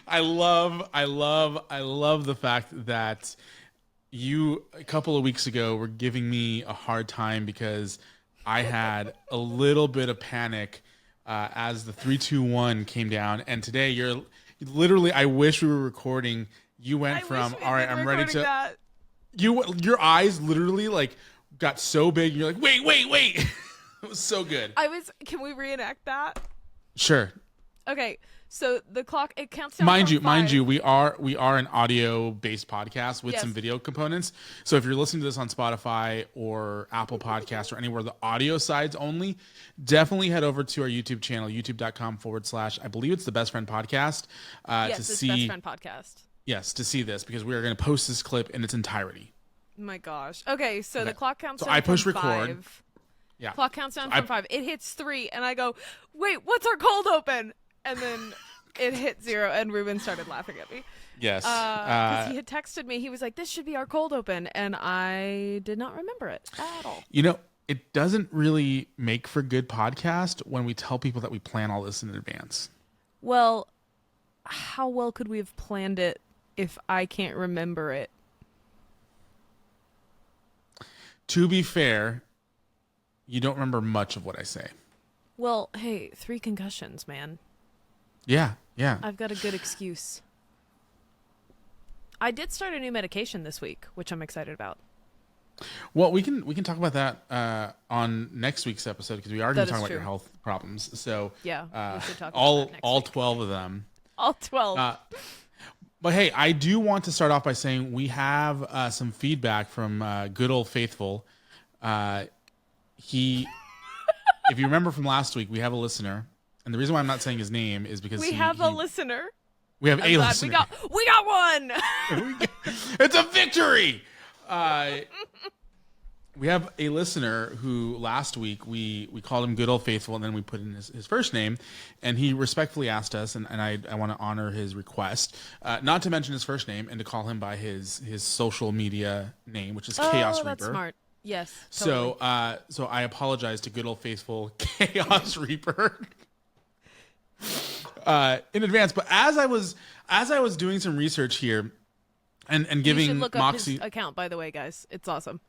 I love the fact that you a couple of weeks ago were giving me a hard time because I had a little bit of panic as the 3, 2, 1 came down, and today you're literally. I wish we were recording. You went from all right, I'm ready to. That. Your eyes literally like got so big. And you're like, wait. It was so good. Can we reenact that? Sure. Okay, so the clock, it counts down Mind from you, mind 5. you, we are an audio based podcast with Yes. some video components. So if you're listening to this on Spotify or Apple Podcasts or anywhere the audio side's only, definitely head over to our YouTube channel, youtube.com/, I believe it's the Best Friend Podcast, Yes, to it's see Best Friend Podcast. yes, to see this because we are going to post this clip in its entirety. My gosh. Okay, so Okay. the clock counts So down I push from record. 5. Yeah. Clock counts down So from 5. It hits 3, and I go, wait, what's our cold open? And then it hit 0, and Ruben started laughing at me. Yes. Because he had texted me. He was like, this should be our cold open. And I did not remember it at all. You know, it doesn't really make for good podcast when we tell people that we plan all this in advance. Well, how well could we have planned it if I can't remember it? To be fair, you don't remember much of what I say. Well, hey, 3 concussions, man. Yeah. I've got a good excuse. I did start a new medication this week, which I'm excited about. Well, we can talk about that on next week's episode because we are going That to talk is about your true. health problems. So Yeah, we should talk about all that next all week. 12 of them. All 12. But hey, I do want to start off by saying we have some feedback from good old Faithful. He, if you remember from last week, we have a listener, and the reason why I'm not saying his name is because we have a listener. We have I'm a glad listener. we got one. It's a victory. We have a listener who last week we called him Good Old Faithful, and then we put in his first name, and he respectfully asked us, and I want to honor his request, not to mention his first name and to call him by his social media name, which is Chaos Reaper. That's smart. Yes. Totally. So I apologize to Good Old Faithful Chaos Reaper in advance. But as I was doing some research here and you giving should look up Moxy. his account, by the way, guys. It's awesome.